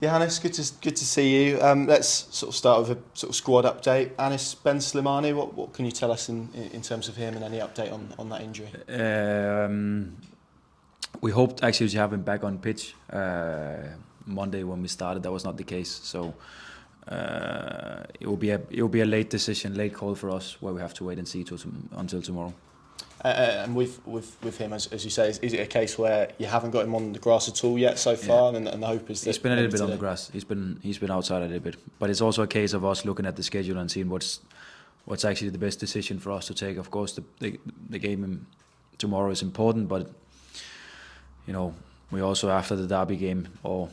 Johannes, good to see you. Let's sort of start with a sort of squad update. Anis Ben Slimani, what can you tell us in terms of him and any update on that injury? We hoped actually to have him back on pitch Monday when we started. That was not the case, so it will be a late decision, late call for us, where we have to wait and see until tomorrow. And with him, as you say, is it a case where you haven't got him on the grass at all yet so far, and the hope is that he's been a little bit on the grass. He's been outside a little bit, but it's also a case of us looking at the schedule and seeing what's actually the best decision for us to take. Of course, the game tomorrow is important, but we also, after the derby game, or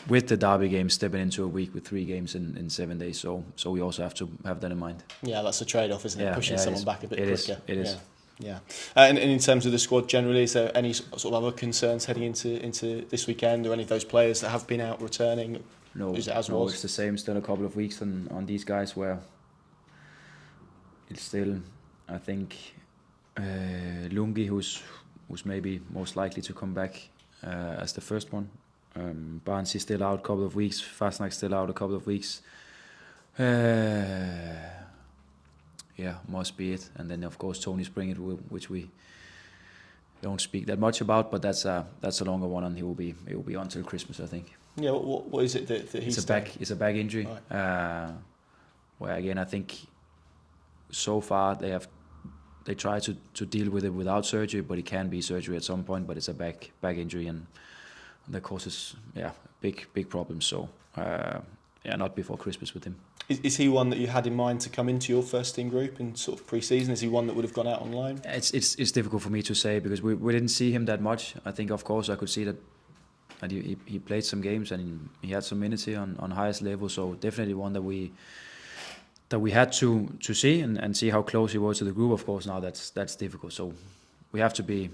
with the derby game, stepping into a week with 3 games in 7 days. So we also have to have that in mind. Yeah, that's a trade-off, isn't it? Pushing someone back a bit quicker. It is. Yeah. And in terms of the squad generally, is there any sort of other concerns heading into this weekend, or any of those players that have been out returning? No, it's the same. Still a couple of weeks on these guys where it's still, I think, Lungi, who's maybe most likely to come back as the first one. Barnes is still out a couple of weeks. Fastnack still out a couple of weeks. Must be it. And then of course Tony Springett, which we don't speak that much about, but that's a longer one, and he will be until Christmas, I think. Yeah, what is it that he's? It's a back injury. Right. Where again, I think so far they try to deal with it without surgery, but it can be surgery at some point. But it's a back injury, and that causes big problems. So not before Christmas with him. Is he one that you had in mind to come into your first team group in sort of pre-season? Is he one that would have gone out on loan? It's difficult for me to say, because we didn't see him that much. I think, of course, I could see that he played some games and he had some minutes here on highest level. So definitely one that we had to see and see how close he was to the group. Of course, now that's difficult. So we have to be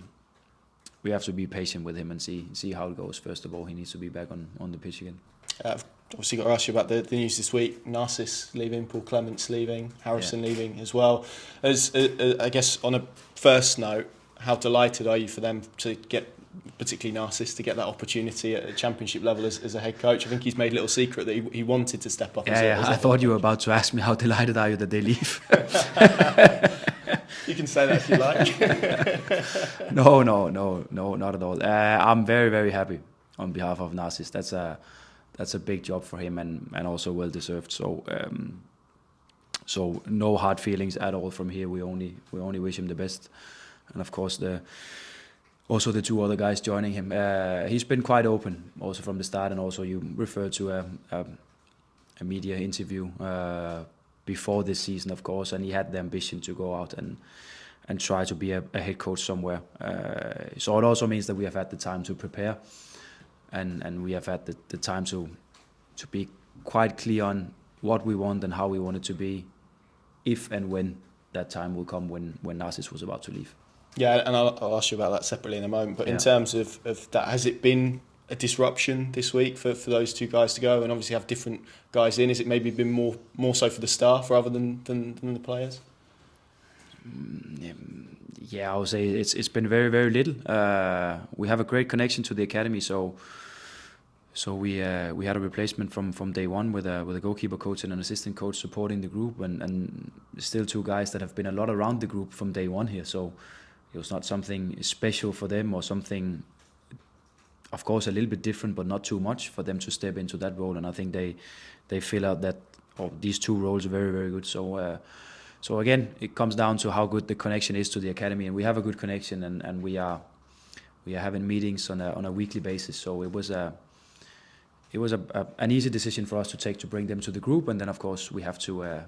patient with him and see how it goes. First of all, he needs to be back on the pitch again. I've obviously got to ask you about the news this week. Narcis leaving, Paul Clements leaving, Harrison leaving as well. As I guess on a first note, how delighted are you for them to get, particularly Narcis, to get that opportunity at a championship level as a head coach? I think he's made a little secret that he wanted to step up. I thought you were about to ask me how delighted are you that they leave. You can say that if you like. No, not at all. I'm very, very happy on behalf of Narcis. That's a big job for him, and also well deserved. So no hard feelings at all from here. We only wish him the best, and of course also the 2 other guys joining him. He's been quite open also from the start, and also you referred to a media interview before this season, of course, and he had the ambition to go out and try to be a head coach somewhere. So it also means that we have had the time to prepare. And we have had the time to be quite clear on what we want and how we want it to be, if and when that time will come when Narcis was about to leave. Yeah, and I'll ask you about that separately in a moment. But in terms of that, has it been a disruption this week for those 2 guys to go and obviously have different guys in? Has it maybe been more so for the staff rather than the players? Yeah, I would say it's been very, very little. We have a great connection to the academy, so we had a replacement from day one with a goalkeeper coach and an assistant coach supporting the group, and still 2 guys that have been a lot around the group from day one here. So it was not something special for them, or something, of course, a little bit different, but not too much for them to step into that role. And I think they fill out these 2 roles very, very good. So again, it comes down to how good the connection is to the academy, and we have a good connection, and we are having meetings on a weekly basis. So it was an easy decision for us to take, to bring them to the group, and then of course we have to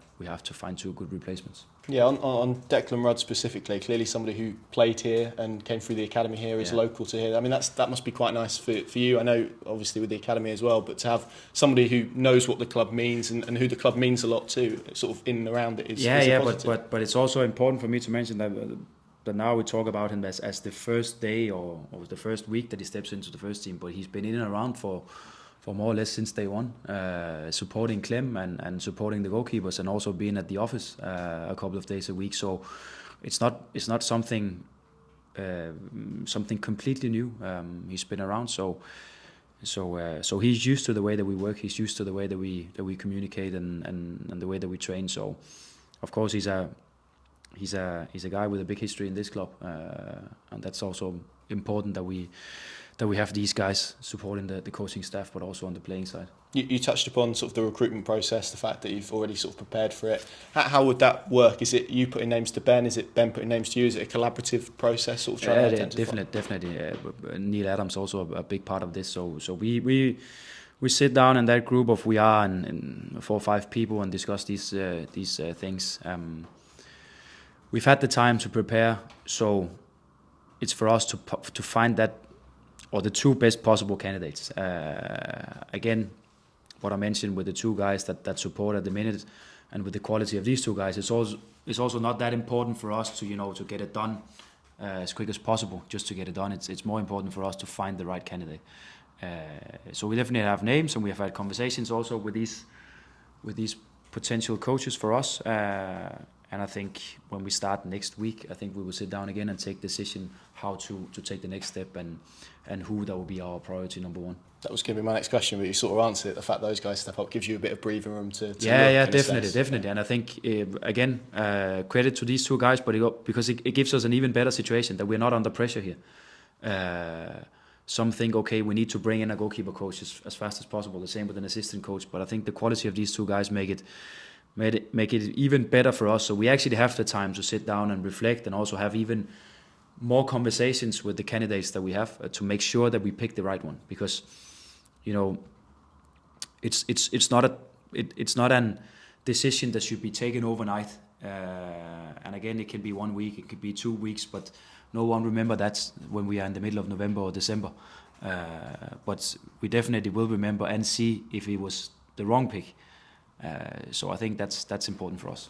find 2 good replacements. Yeah, on Declan Rudd specifically, clearly somebody who played here and came through the academy here, is local to here. I mean, that must be quite nice for you. I know, obviously, with the academy as well, but to have somebody who knows what the club means and who the club means a lot to, sort of in and around it, is a positive. But it's also important for me to mention that now we talk about him as the first day or the first week that he steps into the first team, but he's been in and around for more or less since day one, supporting Clem and supporting the goalkeepers, and also being at the office a couple of days a week. So it's not something completely new. He's been around, so So he's used to the way that we work. He's used to the way that we communicate and the way that we train. So of course he's a guy with a big history in this club, and that's also important that we have these guys supporting the coaching staff, but also on the playing side. You touched upon sort of the recruitment process, the fact that you've already sort of prepared for it. How would that work? Is it you putting names to Ben? Is it Ben putting names to you? Is it a collaborative process, sort of trying to identify? Definitely. Neil Adams also a big part of this. So we sit down in that group of in 4 or 5 people and discuss these things. We've had the time to prepare, so it's for us to find that, or the 2 best possible candidates. Again, what I mentioned with the 2 guys that support at the minute, and with the quality of these 2 guys, it's also not that important for us to get it done as quick as possible, just to get it done. It's more important for us to find the right candidate. So we definitely have names, and we have had conversations also with these potential coaches for us. And I think when we start next week, I think we will sit down again and take decision how to take the next step and who that will be our priority number 1. That was going to be my next question, but you sort of answered it. The fact those guys step up gives you a bit of breathing room to definitely. And I think again, credit to these 2 guys, but because it gives us an even better situation that we're not under pressure here. Some think, okay, we need to bring in a goalkeeper coach as fast as possible. The same with an assistant coach, but I think the quality of these 2 guys make it even better for us. So we actually have the time to sit down and reflect, and also have even more conversations with the candidates that we have to make sure that we pick the right one. Because it's not an decision that should be taken overnight. And again, it can be 1 week, it could be 2 weeks, but no one remember that when we are in the middle of November or December. But we definitely will remember and see if it was the wrong pick. So I think that's important for us.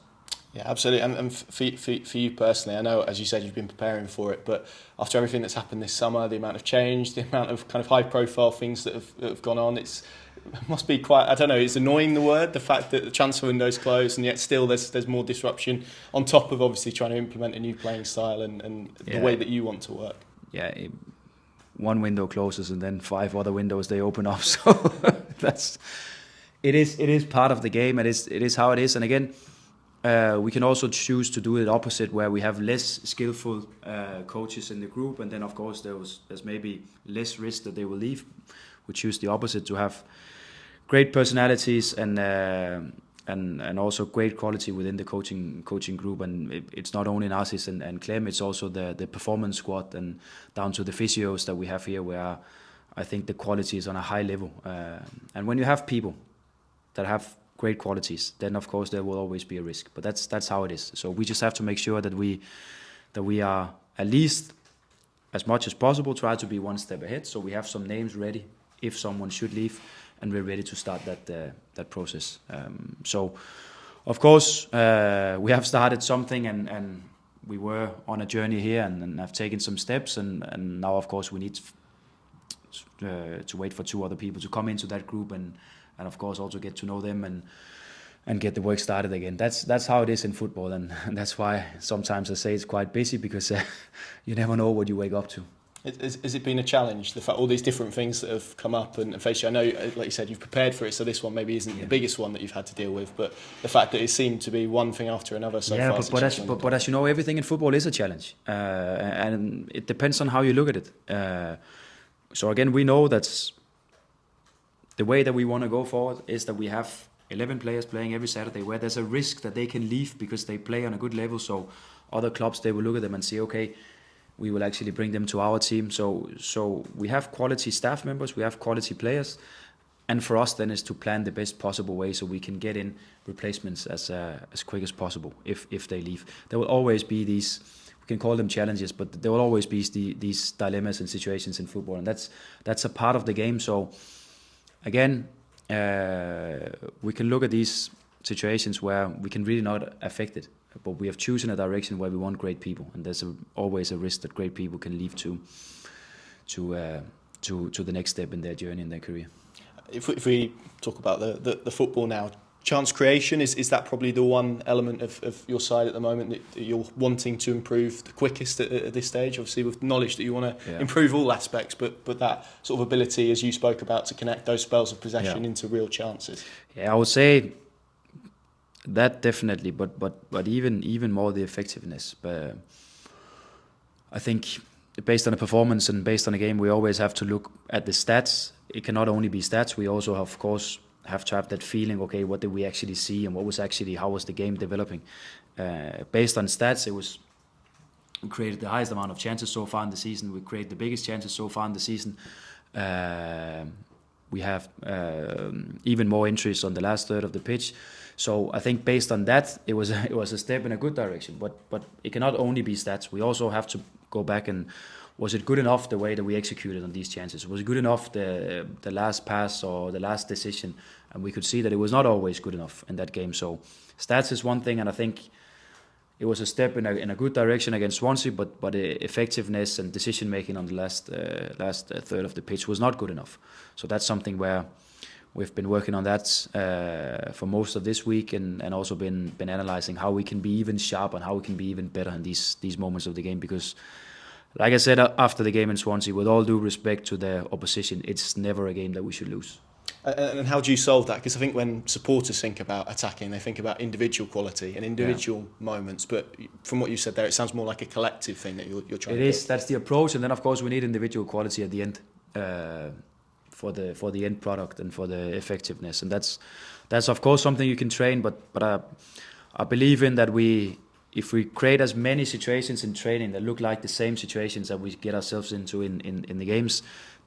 Yeah, absolutely. And for you personally, I know, as you said, you've been preparing for it, but after everything that's happened this summer, the amount of change, the amount of kind of high-profile things that have gone on, it must be quite, I don't know, it's annoying, the word, the fact that the transfer window's closed, and yet still there's more disruption on top of obviously trying to implement a new playing style and the way that you want to work. Yeah, one window closes and then 5 other windows they open up. So it is part of the game. It is how it is. And again, we can also choose to do it opposite, where we have less skillful coaches in the group, and then of course there's maybe less risk that they will leave. We choose the opposite, to have great personalities and also great quality within the coaching group. And it's not only Narcis and Clem, it's also the performance squad and down to the physios that we have here, where I think the quality is on a high level. And when you have people that have great qualities, then of course there will always be a risk. But that's how it is. So we just have to make sure that we are at least, as much as possible, try to be 1 step ahead. So we have some names ready if someone should leave, and we're ready to start that process. So of course we have started something, and we were on a journey here and have taken some steps, and now of course we need to wait for 2 other people to come into that group, and of course also get to know them and get the work started again. That's how it is in football, and that's why sometimes I say it's quite busy, because you never know what you wake up to. Has it been a challenge, the fact all these different things that have come up and faced you? I know, like you said, you've prepared for it, so this one maybe isn't the biggest one that you've had to deal with, but the fact that it seemed to be one thing after another so far. But as you know, everything in football is a challenge, and it depends on how you look at it. So again, we know that the way that we want to go forward is that we have 11 players playing every Saturday, where there's a risk that they can leave because they play on a good level. So other clubs, they will look at them and say, okay, we will actually bring them to our team. So we have quality staff members, we have quality players, and for us then is to plan the best possible way so we can get in replacements as quick as possible if they leave. There will always be these, we can call them challenges, but there will always be these dilemmas and situations in football, and that's a part of the game. So again, we can look at these situations where we can really not affect it, but we have chosen a direction where we want great people, and there's always a risk that great people can leave to the next step in their journey, in their career. If we talk about the football now, chance creation, is that probably the one element of your side at the moment that you're wanting to improve the quickest at this stage? Obviously, with knowledge that you want to improve all aspects, but that sort of ability, as you spoke about, to connect those spells of possession into real chances. Yeah, I would say that definitely, but even more the effectiveness. But I think based on the performance and based on the game, we always have to look at the stats. It cannot only be stats. We also, of course, have to have that feeling. Okay, what did we actually see, and how was the game developing? Based on stats, we created the highest amount of chances so far in the season. We created the biggest chances so far in the season. We have even more entries on the last third of the pitch. So I think based on that, it was a step in a good direction. But it cannot only be stats. We also have to go back and was it good enough the way that we executed on these chances? Was it good enough the last pass or the last decision? And we could see that it was not always good enough in that game. So stats is one thing, and I think it was a step in a good direction against Swansea, but effectiveness and decision making on the last third of the pitch was not good enough. So that's something where we've been working on that for most of this week, and also been analysing how we can be even sharper and how we can be even better in these moments of the game. Because, like I said after the game in Swansea, with all due respect to the opposition, it's never a game that we should lose. And how do you solve that? Because I think when supporters think about attacking, they think about individual quality and individual moments. But from what you said there, it sounds more like a collective thing that you're trying to do. It is. That's the approach. And then, of course, we need individual quality at the end for the end product and for the effectiveness. And that's of course, something you can train. But I believe in that if we create as many situations in training that look like the same situations that we get ourselves into in the games,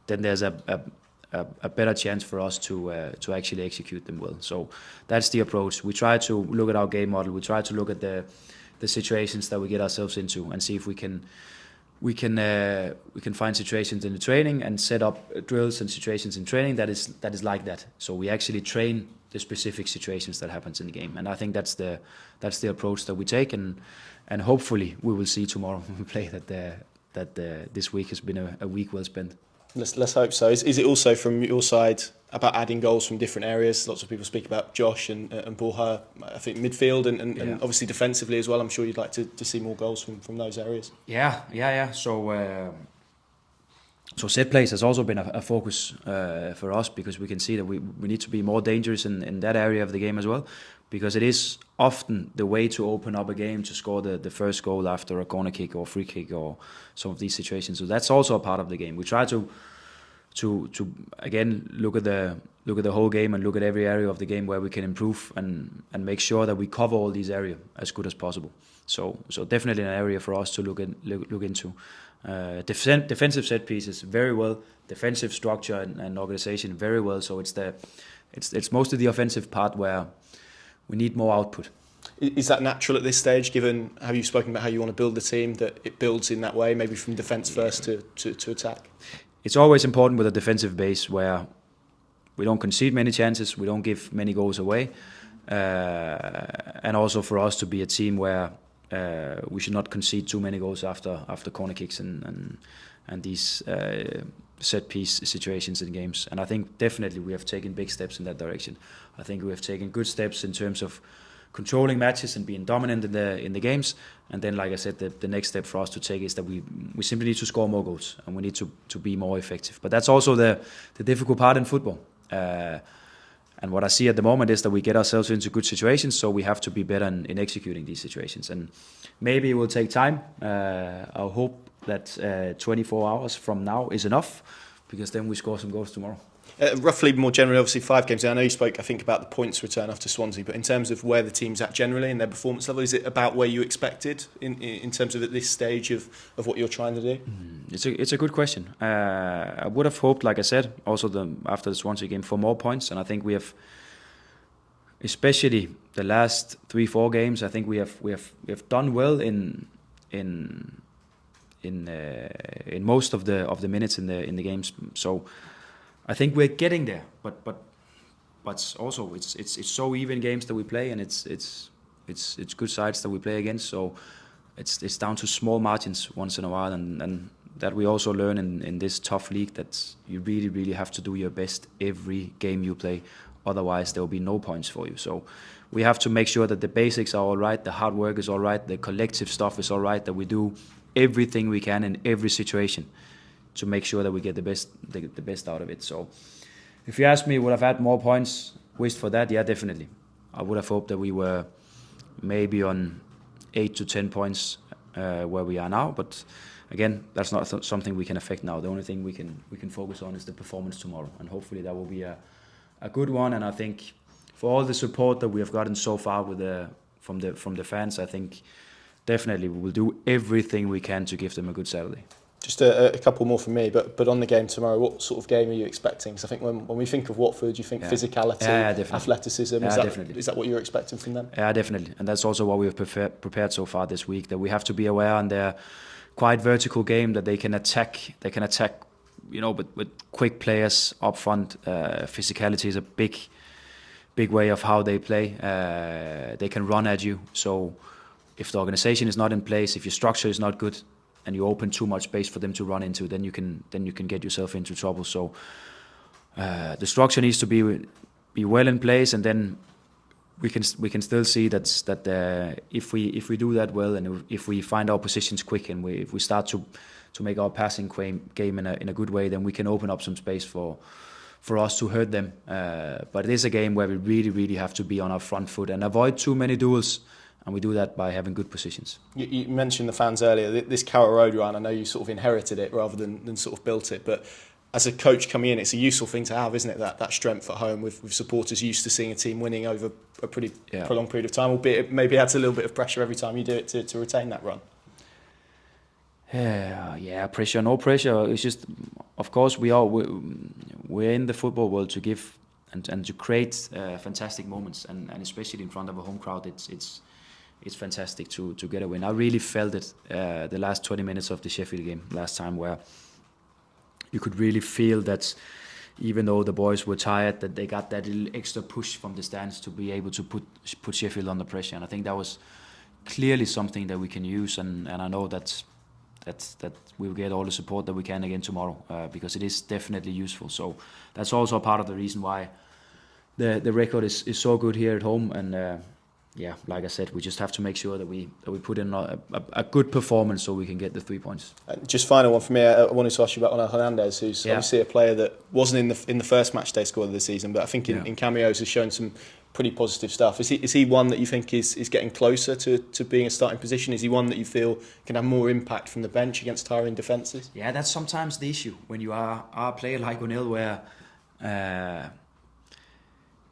then there's a better chance for us to actually execute them well. So that's the approach. We try to look at our game model. We try to look at the situations that we get ourselves into and see if we can find situations in the training and set up drills and situations in training that is like that. So we actually train the specific situations that happens in the game, and I think that's the approach that we take, and hopefully we will see tomorrow when we play that this week has been a week well spent. Let's hope so. Is it also from your side about adding goals from different areas? Lots of people speak about Josh and Paul Her, I think midfield and obviously defensively as well. I'm sure you'd like to see more goals from those areas. Yeah. So set plays has also been a focus for us, because we can see that we need to be more dangerous in that area of the game as well, because it is often the way to open up a game, to score the first goal after a corner kick or free kick or some of these situations. So that's also a part of the game. We try to again look at the whole game and look at every area of the game where we can improve and make sure that we cover all these areas as good as possible. So definitely an area for us to look into. Defensive set pieces very well, defensive structure and organisation very well. So it's mostly the offensive part where we need more output. Is that natural at this stage, given how you've spoken about how you want to build the team, that it builds in that way, maybe from defence first to attack? It's always important with a defensive base where we don't concede many chances, we don't give many goals away, and also for us to be a team where we should not concede too many goals after corner kicks and these set piece situations in games. And I think definitely we have taken big steps in that direction. I think we have taken good steps in terms of controlling matches and being dominant in the games. And then, like I said, the next step for us to take is that we simply need to score more goals and we need to be more effective. But that's also the difficult part in football. And what I see at the moment is that we get ourselves into good situations, so we have to be better in executing these situations. And maybe it will take time. I hope that 24 hours from now is enough, because then we score some goals tomorrow. Roughly, more generally, obviously 5 games. I know you spoke, I think, about the points return after Swansea, but in terms of where the team's at generally and their performance level, is it about where you expected in terms of at this stage of what you're trying to do? It's a good question. I would have hoped, like I said, also after the Swansea game, for more points, and I think we have, especially the last 3-4 games, I think we have done well in most of the minutes in the games. So I think we're getting there, but also it's so even games that we play, and it's good sides that we play against. So it's down to small margins once in a while, and that we also learn in this tough league that you really have to do your best every game you play. Otherwise, there will be no points for you. So we have to make sure that the basics are all right, the hard work is all right, the collective stuff is all right, that we do everything we can in every situation to make sure that we get the best out of it. So if you ask me, would I've had more points, wished for that? Yeah, definitely. I would have hoped that we were maybe on 8 to 10 points where we are now, but again, that's not something we can affect now. The only thing we can focus on is the performance tomorrow, and hopefully that will be a good one. And I think for all the support that we have gotten so far from the fans, I think definitely we will do everything we can to give them a good Saturday. Just a couple more from me, but on the game tomorrow, what sort of game are you expecting? Because I think when we think of Watford, you think physicality, athleticism. Is that what you're expecting from them? Yeah, definitely. And that's also what we have prepared so far this week, that we have to be aware on their quite vertical game, that they can attack, with quick players up front. Physicality is a big way of how they play. They can run at you. So if the organization is not in place, if your structure is not good, and you open too much space for them to run into, then you can get yourself into trouble. So the structure needs to be well in place, and then we can still see that if we do that well, and if we find our positions quick, and if we start to make our passing game in a good way, then we can open up some space for us to hurt them. But it is a game where we really have to be on our front foot and avoid too many duels. And we do that by having good positions. You mentioned the fans earlier. This Carrow Road run, I know you sort of inherited it rather than sort of built it. But as a coach coming in, it's a useful thing to have, isn't it? That strength at home with supporters used to seeing a team winning over a pretty prolonged period of time, albeit it maybe adds a little bit of pressure every time you do it to retain that run. Yeah, pressure, no pressure. It's just, of course, we're in the football world to give and to create fantastic moments, and especially in front of a home crowd, it's fantastic to get a win. I really felt it the last 20 minutes of the Sheffield game last time, where you could really feel that even though the boys were tired, that they got that little extra push from the stands to be able to put Sheffield under pressure. And I think that was clearly something that we can use, and I know that we will get all the support that we can again tomorrow, because it is definitely useful. So that's also part of the reason why the record is so good here at home. And like I said, we just have to make sure that we put in a good performance so we can get the 3 points. Just final one for me, I wanted to ask you about Onel Hernandez, who's obviously a player that wasn't in the first match day squad of the season, but I think in cameos has shown some pretty positive stuff. Is he one that you think is getting closer to being a starting position? Is he one that you feel can have more impact from the bench against tiring defences? Yeah, that's sometimes the issue when you are a player like Onel, where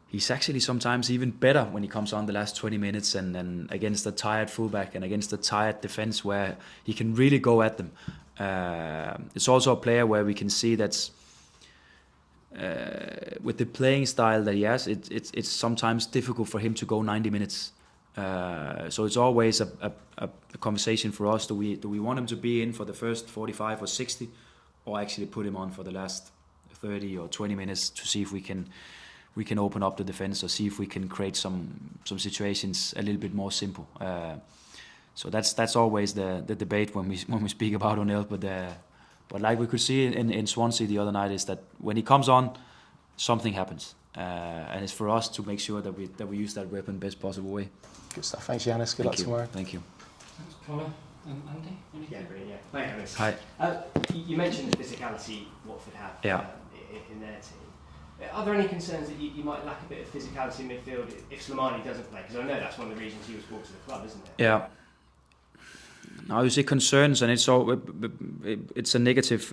he's actually sometimes even better when he comes on the last 20 minutes and against a tired fullback and against a tired defence, where he can really go at them. It's also a player where we can see that with the playing style that he has, it's sometimes difficult for him to go 90 minutes. So it's always a conversation for us. Do we want him to be in for the first 45 or 60, or actually put him on for the last 30 or 20 minutes to see if we can open up the defence, or see if we can create some situations a little bit more simple. So that's always the debate when we speak about Onel. But like we could see in Swansea the other night, is that when he comes on, something happens, and it's for us to make sure that we use that weapon best possible way. Good stuff. Thanks, Johannes. Good luck tomorrow. Thank you. Thanks, Connor. Andy? Yeah, brilliant. Yeah. Thanks, Hi. You mentioned the physicality Watford have in their team. Are there any concerns that you might lack a bit of physicality in midfield if Slimani doesn't play? Because I know that's one of the reasons he was brought to the club, isn't it? Yeah. Now you see concerns, and it's a negative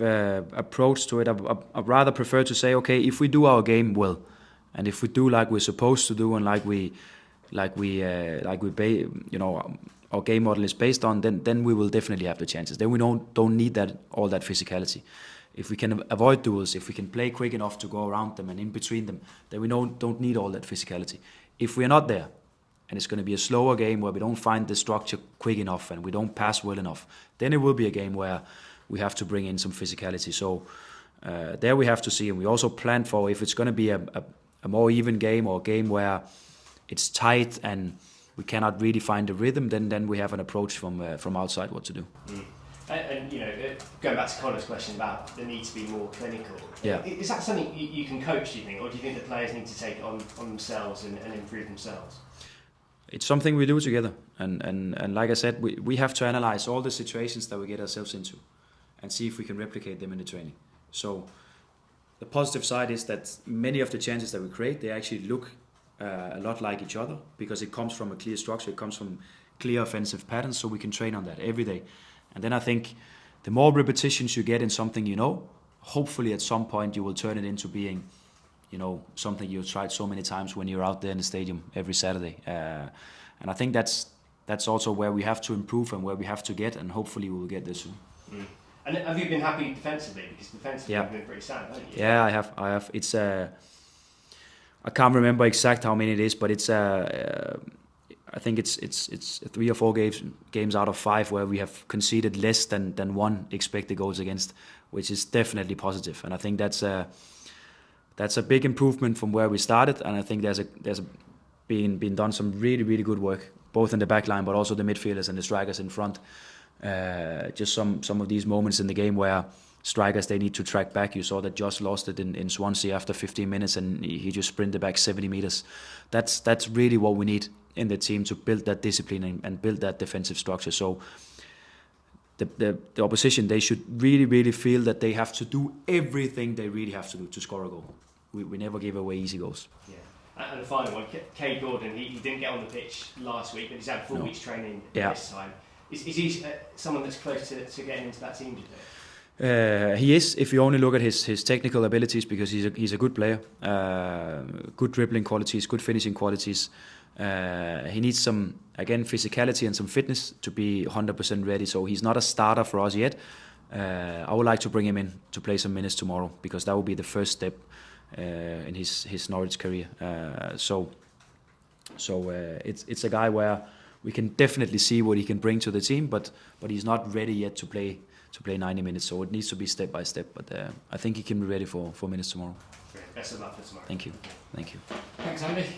approach to it. I'd rather prefer to say, okay, if we do our game well, and if we do like we're supposed to do, and our game model is based on, then we will definitely have the chances. Then we don't need all that physicality. If we can avoid duels, if we can play quick enough to go around them and in between them, then we don't need all that physicality. If we're not there, and it's going to be a slower game where we don't find the structure quick enough and we don't pass well enough, then it will be a game where we have to bring in some physicality. So there we have to see, and we also plan for, if it's going to be a more even game, or a game where it's tight and we cannot really find the rhythm, then we have an approach from outside what to do. And going back to Connor's question about the need to be more clinical, is that something you can coach, do you think, or do you think the players need to take it on themselves and improve themselves? It's something we do together, and like I said, we have to analyze all the situations that we get ourselves into and see if we can replicate them in the training. So the positive side is that many of the chances that we create, they actually look a lot like each other because it comes from a clear structure, it comes from clear offensive patterns, so we can train on that every day. And then I think the more repetitions you get in something hopefully at some point you will turn it into being something you've tried so many times when you're out there in the stadium every Saturday. And I think that's also where we have to improve and where we have to get, and hopefully we will get there soon. Mm. And have you been happy defensively? Because defensively you've been pretty sound, haven't you? Yeah, I have. It's I can't remember exact how many it is, but it's I think it's 3 or 4 games out of 5 where we have conceded less than 1 expected goals against, which is definitely positive. And I think that's a big improvement from where we started. And I think there's been done some really, really good work, both in the back line, but also the midfielders and the strikers in front. Just some of these moments in the game where strikers, they need to track back. You saw that Josh lost it in Swansea after 15 minutes and he just sprinted back 70 meters. That's really what we need in the team to build that discipline and build that defensive structure. So the opposition, they should really, really feel that they have to do everything they really have to do to score a goal. We never give away easy goals. Yeah. And the final one, Kay Gordon, he didn't get on the pitch last week, but he's had 4 weeks training this time. Is he someone that's close to getting into that team, do you think? He is, if you only look at his technical abilities, because he's a good player, good dribbling qualities, good finishing qualities. He needs some, again, physicality and some fitness to be 100% ready. So he's not a starter for us yet. I would like to bring him in to play some minutes tomorrow, because that will be the first step in his Norwich career. So it's a guy where we can definitely see what he can bring to the team, but he's not ready yet to play 90 minutes. So it needs to be step by step. But I think he can be ready for minutes tomorrow. Great. Best of luck for tomorrow. Thank you. Thanks, Andy.